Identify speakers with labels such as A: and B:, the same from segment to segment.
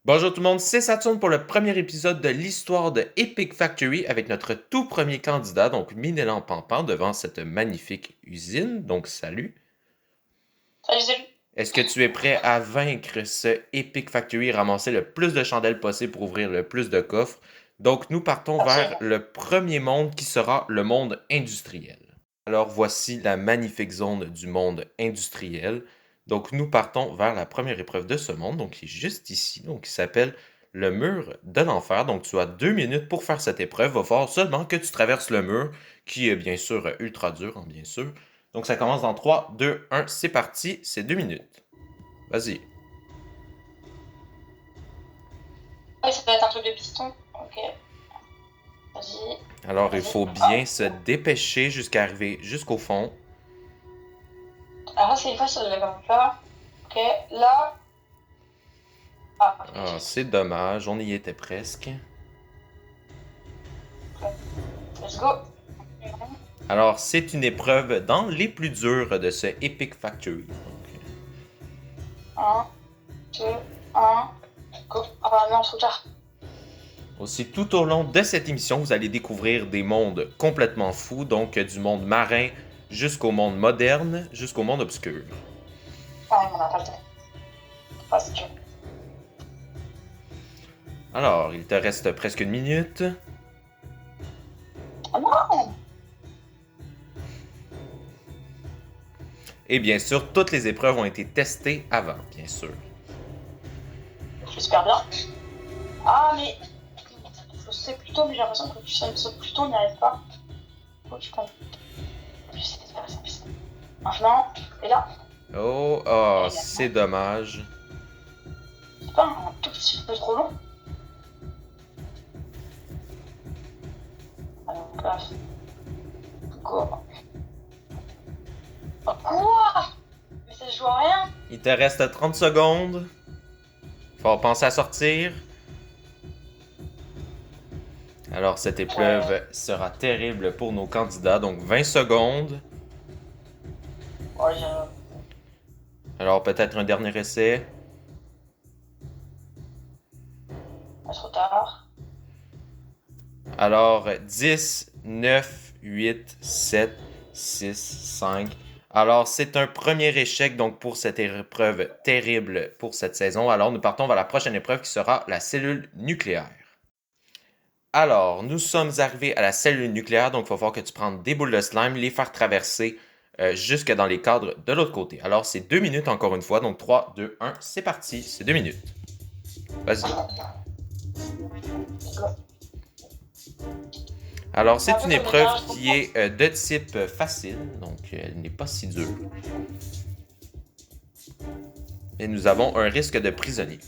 A: Bonjour tout le monde, c'est Saturne pour le premier épisode de l'histoire de Epic Factory avec notre tout premier candidat, donc Minélan Pampan, devant cette magnifique usine. Donc salut.
B: Salut, salut.
A: Est-ce que tu es prêt à vaincre ce Epic Factory et ramasser le plus de chandelles possible pour ouvrir le plus de coffres? Donc nous partons vers
B: Absolument.
A: le premier monde qui sera le monde industriel. Alors voici la magnifique zone du monde industriel. Donc nous partons vers la première épreuve de ce monde, donc qui est juste ici, donc qui s'appelle le mur de l'enfer. Donc tu as 2 minutes pour faire cette épreuve. Il va falloir seulement que tu traverses le mur, qui est bien sûr ultra dur, hein, bien sûr. Donc ça commence dans 3, 2, 1, c'est parti, c'est 2 minutes. Vas-y.
B: Ouais, ça doit être un truc de piston. Ok. Vas-y.
A: Alors il
B: Vas-y.
A: faut
B: Ah.
A: bien se dépêcher jusqu'à arriver jusqu'au fond.
B: Alors là, c'est une fois, ça doit être là. Ok. Là. Ah, ok.
A: Ah, c'est dommage, on y était presque.
B: Let's go.
A: Alors, c'est une épreuve dans les plus dures de ce Epic Factory. Donc,
B: 1, 2, 1. Go. Ah bah non, trop tard.
A: aussi, tout au long de cette émission, vous allez découvrir des mondes complètement fous, donc du monde marin jusqu'au monde moderne, jusqu'au monde obscur.
B: Ah, on n'a pas le temps. Ah, c'est dur.
A: Alors, il te reste presque 1 minute.
B: Ah non.
A: Et bien sûr, toutes les épreuves ont été testées avant, bien sûr.
B: J'espère bien. Ah, mais. Je sais plutôt, mais j'ai l'impression que ça me saute plutôt, on n'y arrive pas. Faut que je compte. Je sais, c'est pas ça. Maintenant. Et là.
A: Oh,
B: Et
A: oh, c'est
B: maintenant.
A: dommage.
B: C'est pas un tout petit peu trop long. Alors, là. Go. Oh, quoi? Mais ça joue à rien.
A: Il te reste 30 secondes. Faut penser à sortir. Alors, cette épreuve sera terrible pour nos candidats, donc 20 secondes.
B: Ouais,
A: Alors, peut-être un dernier essai.
B: trop tard.
A: Alors, 10, 9, 8, 7, 6, 5. Alors, c'est un premier échec donc pour cette épreuve terrible pour cette saison. Alors, nous partons vers la prochaine épreuve qui sera la cellule nucléaire. Alors, nous sommes arrivés à la cellule nucléaire, donc il va falloir que tu prennes des boules de slime, les faire traverser jusque dans les cadres de l'autre côté. Alors, c'est 2 minutes encore une fois, donc 3, 2, 1, c'est parti, c'est 2 minutes. Vas-y. Alors, c'est une épreuve qui est de type facile, donc elle n'est pas si dure. Et nous avons un risque de prisonnier.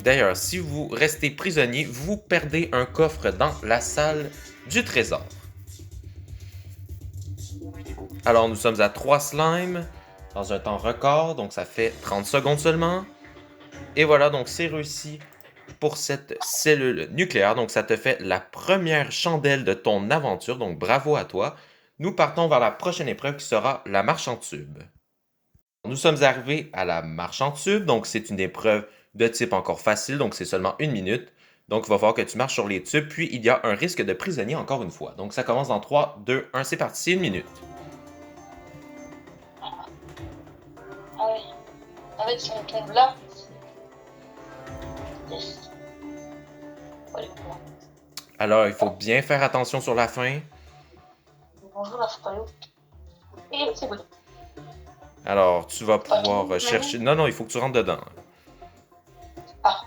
A: D'ailleurs, si vous restez prisonnier, vous perdez un coffre dans la salle du trésor. Alors, nous sommes à 3 slimes dans un temps record, donc ça fait 30 secondes seulement. Et voilà, donc c'est réussi pour cette cellule nucléaire. Donc, ça te fait la première chandelle de ton aventure, donc bravo à toi. Nous partons vers la prochaine épreuve qui sera la marche en tube. Nous sommes arrivés à la marche en tube, donc c'est une épreuve de type encore facile, donc c'est seulement 1 minute. Donc il va falloir que tu marches sur les tubes, puis il y a un risque de prisonnier encore une fois. Donc ça commence dans 3, 2, 1, c'est parti, c'est 1 minute.
B: Ah oui. En fait, si on tombe là. Yes. Allez,
A: Alors il faut bien faire attention sur la fin.
B: bonjour la Fayot. Et c'est bon.
A: Alors tu vas pouvoir chercher... Non, non, il faut que tu rentres dedans.
B: Ah.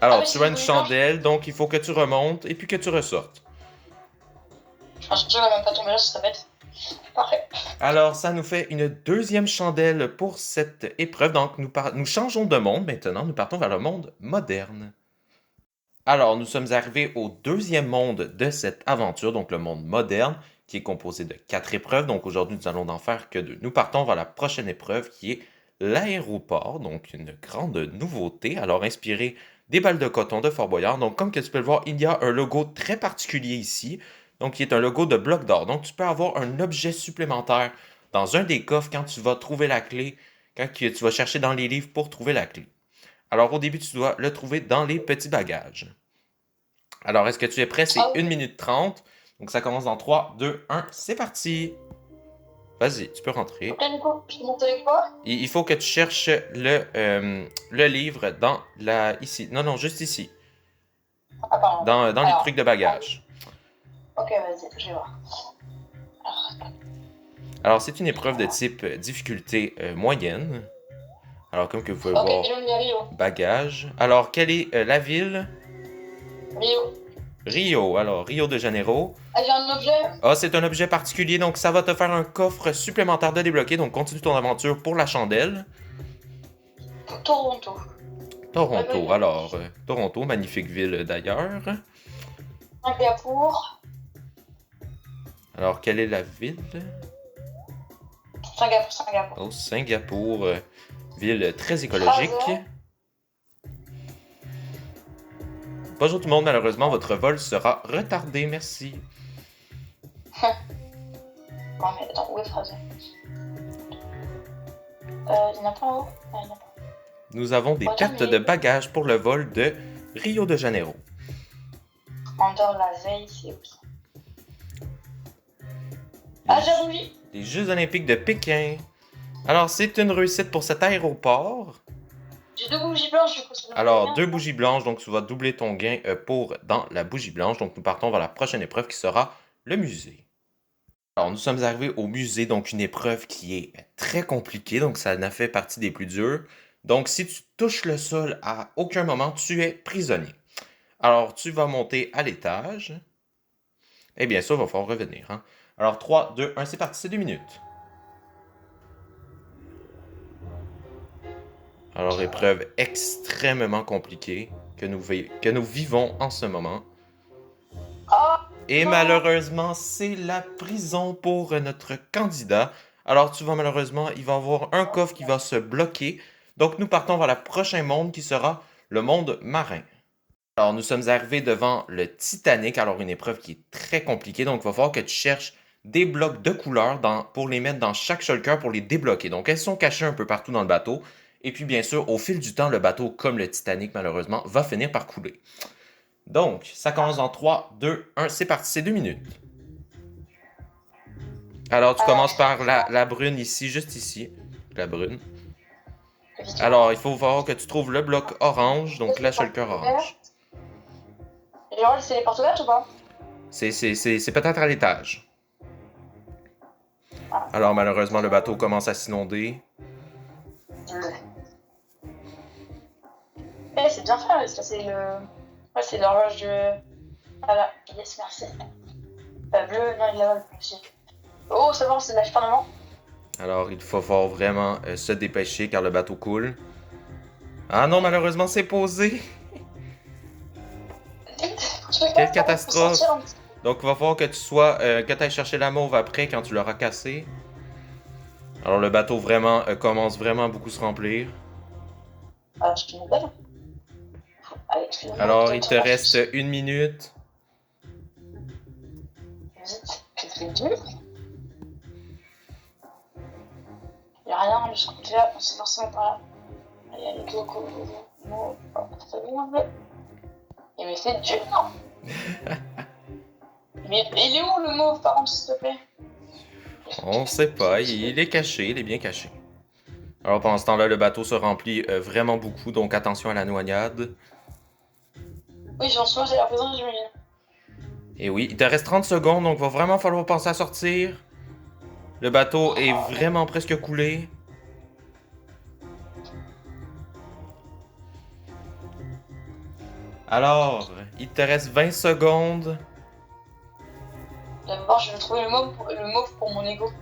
A: Alors tu as une chandelle, donc il faut que tu remontes et puis que tu ressortes.
B: Je pense que je vais même pas tomber là, ça serait bête. Parfait.
A: Alors, ça nous fait une deuxième chandelle pour cette épreuve. Donc, nous changeons de monde maintenant. Nous partons vers le monde moderne. Alors, nous sommes arrivés au deuxième monde de cette aventure, donc le monde moderne, qui est composé de 4 épreuves. Donc, aujourd'hui, nous allons n'en faire que 2. Nous partons vers la prochaine épreuve qui est l'aéroport, donc une grande nouveauté. Alors, inspiré des balles de coton de Fort Boyard. Donc, comme que tu peux le voir, il y a un logo très particulier ici, donc qui est un logo de bloc d'or. Donc, tu peux avoir un objet supplémentaire dans un des coffres quand tu vas trouver la clé, tu vas chercher dans les livres pour trouver la clé. Alors, au début, tu dois le trouver dans les petits bagages. Alors, est-ce que tu es prêt? C'est 1 minute 30. Donc, ça commence dans 3, 2, 1. C'est parti! Vas-y, tu peux rentrer.
B: Ok, du coup, je te montre avec quoi?
A: Il faut que tu cherches le livre dans la... Ici. Non, juste ici.
B: Ah, pardon.
A: Dans les trucs de bagages.
B: Ok, vas-y, je vais voir.
A: Alors, c'est une épreuve de type difficulté moyenne. Alors, comme que vous pouvez voir,
B: je vais Rio.
A: bagages. Alors, quelle est la ville?
B: Rio.
A: Rio. Alors, Rio de Janeiro.
B: Ah, j'ai un objet.
A: Ah, c'est un objet particulier, donc ça va te faire un coffre supplémentaire de débloquer. Donc, continue ton aventure pour la chandelle.
B: Toronto.
A: Toronto.
B: Oui.
A: Alors, Toronto, magnifique ville d'ailleurs.
B: Singapour.
A: Alors, quelle est la ville?
B: Singapour.
A: Oh, Singapour, ville très écologique. Bonjour tout le monde, malheureusement, votre vol sera retardé, merci.
B: Non, mais attends, où est Fraser? Il n'y en a pas en haut? Non, il n'y en a pas.
A: Nous avons des pertes de bagages pour le vol de Rio de Janeiro.
B: Andorre la veille, c'est où ça? Ah, j'ai oublié!
A: Les Jeux Olympiques de Pékin. Alors, c'est une réussite pour cet aéroport.
B: J'ai 2 bougies blanches, du coup.
A: Alors, 2 bougies blanches, donc tu vas doubler ton gain dans la bougie blanche. Donc, nous partons vers la prochaine épreuve qui sera le musée. Alors, nous sommes arrivés au musée, donc une épreuve qui est très compliquée, donc ça en a fait partie des plus dures. Donc, si tu touches le sol à aucun moment, tu es prisonnier. Alors, tu vas monter à l'étage. Et bien sûr, il va falloir revenir. Hein? Alors, 3, 2, 1, c'est parti, c'est 2 minutes. Alors, épreuve extrêmement compliquée que nous vivons en ce moment. Et malheureusement, c'est la prison pour notre candidat. Alors, tu vois, malheureusement, il va y avoir un coffre qui va se bloquer. Donc, nous partons vers le prochain monde qui sera le monde marin. Alors, nous sommes arrivés devant le Titanic. Alors, une épreuve qui est très compliquée. Donc, il va falloir que tu cherches des blocs de couleurs pour les mettre dans chaque shulker pour les débloquer. Donc, elles sont cachées un peu partout dans le bateau. Et puis, bien sûr, au fil du temps, le bateau, comme le Titanic, malheureusement, va finir par couler. Donc, ça commence en 3, 2, 1, c'est parti, c'est 2 minutes. Alors, tu commences par la brune ici, juste ici. La brune. Alors, il faut voir que tu trouves le bloc orange, donc la shulker orange.
B: Genre, c'est les portes ouvertes ou pas?
A: C'est peut-être à l'étage. Alors, malheureusement, le bateau commence à s'inonder.
B: Eh, c'est bien fait, ça c'est le... Ouais, c'est l'horloge de... Voilà, yes, merci. Bleu, non, il l'a pas aussi. Oh, ça va, c'est de l'acharnement.
A: Alors, il faut fort vraiment se dépêcher car le bateau coule. Ah non, malheureusement, c'est posé. Quelle catastrophe. Donc, il va falloir que tu ailles chercher la mauve après quand tu l'auras cassé. Alors, le bateau vraiment commence vraiment à beaucoup se remplir.
B: Ah, je suis belle.
A: Alors, il te reste 1 minute.
B: Vite, c'est dur. Il n'y a rien de ce côté-là, c'est forcément pas là. Allez, go. Non, ça vient un peu. Il me fait dur. Mais il est où le mauve, par contre, s'il te plaît?
A: On sait pas, il est caché, il est bien caché. Alors, pendant ce temps-là, le bateau se remplit vraiment beaucoup, donc attention à la noyade.
B: Oui, j'en suis, j'ai la prison, j'imagine.
A: Et oui, il te reste 30 secondes, donc il va vraiment falloir penser à sortir. Le bateau est vraiment presque coulé. Alors, il te reste 20 secondes.
B: D'abord, je vais trouver le mauve pour mon ego.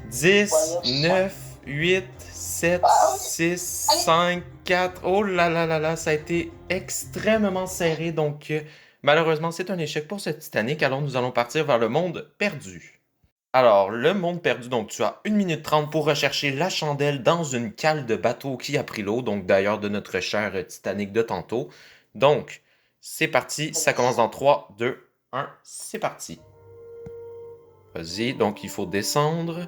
A: 10, 9, 8, 7, 6, 5, 4. Oh là là là là, ça a été extrêmement serré. Donc, malheureusement, c'est un échec pour ce Titanic. Alors, nous allons partir vers le monde perdu. Alors, le monde perdu, donc tu as 1 minute 30 pour rechercher la chandelle dans une cale de bateau qui a pris l'eau, donc d'ailleurs de notre cher Titanic de tantôt. Donc, c'est parti, ça commence dans 3, 2, 1, c'est parti. Vas-y, donc il faut descendre.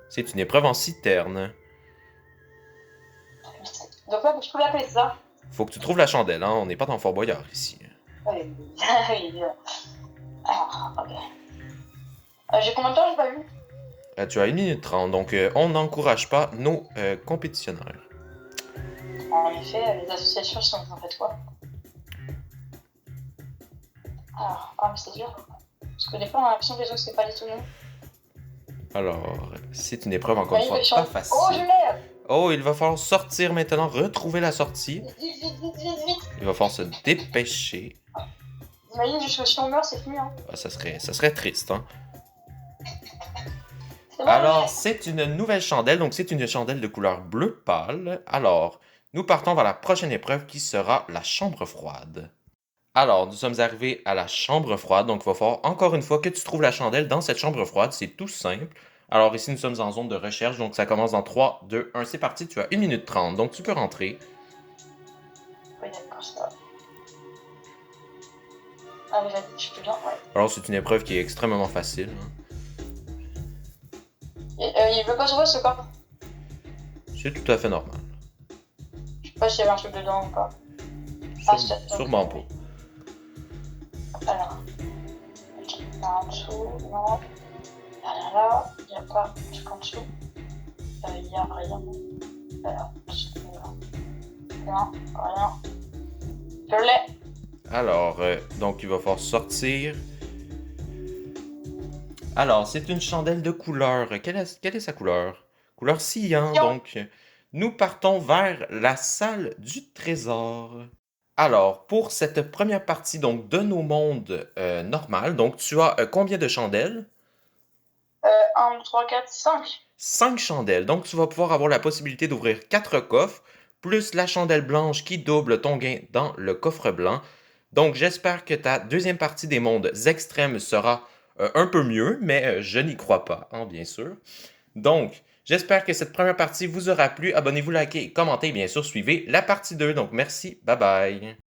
A: C'est une épreuve en citerne.
B: Donc là, faut que je trouve la clé, c'est ça?
A: Faut que tu trouves la chandelle, hein? On n'est pas dans Fort Boyard ici.
B: Oui, oui. Alors, ok. J'ai combien de temps, j'ai pas vu?
A: Tu as 1 minute 30, donc on n'encourage pas nos compétitionnaires.
B: En effet, les associations sont en fait quoi? Alors, ah, mais c'est dur. Parce que des fois, on a l'impression que les autres, c'est pas du tout nous.
A: Alors, c'est une épreuve encore une fois
B: Manipulation.
A: pas facile.
B: Oh, je l'ai!
A: Oh, il va falloir sortir maintenant, retrouver la sortie.
B: Vite.
A: Il va falloir se dépêcher.
B: Imagine, jusque si on meurt, c'est fini, hein.
A: Ah, ça serait triste, hein?
B: C'est bon,
A: Alors, c'est une nouvelle chandelle, donc c'est une chandelle de couleur bleu pâle. Alors, nous partons vers la prochaine épreuve qui sera la chambre froide. Alors, nous sommes arrivés à la chambre froide, donc il va falloir encore une fois que tu trouves la chandelle dans cette chambre froide, c'est tout simple. Alors ici, nous sommes en zone de recherche, donc ça commence dans 3, 2, 1, c'est parti, tu as 1 minute 30, donc tu peux rentrer.
B: Oui, d'accord, ça va. Ah, mais vas-y, je peux bien, ouais.
A: Alors, c'est une épreuve qui est extrêmement facile, hein.
B: Il veut pas s'ouvrir ce corps.
A: C'est tout à fait normal.
B: Je sais pas s'il y avait un truc dedans ou pas.
A: Sûrement pas.
B: Alors. Ok, là en dessous, non. Là, il n'y a pas de truc en dessous. Il n'y a rien. Alors, non, rien. Je l'ai.
A: Alors, donc il va falloir sortir. Alors, c'est une chandelle de couleur. Quelle est sa couleur? Couleur cyan, donc. Nous partons vers la salle du trésor. Alors, pour cette première partie donc de nos mondes normal, donc tu as combien de chandelles?
B: 1, 2, 3, 4, 5.
A: 5 chandelles. Donc, tu vas pouvoir avoir la possibilité d'ouvrir 4 coffres, plus la chandelle blanche qui double ton gain dans le coffre blanc. Donc, j'espère que ta deuxième partie des mondes extrêmes sera un peu mieux, mais je n'y crois pas, hein, bien sûr. Donc, j'espère que cette première partie vous aura plu. Abonnez-vous, likez, commentez et bien sûr, suivez la partie 2. Donc, merci, bye bye.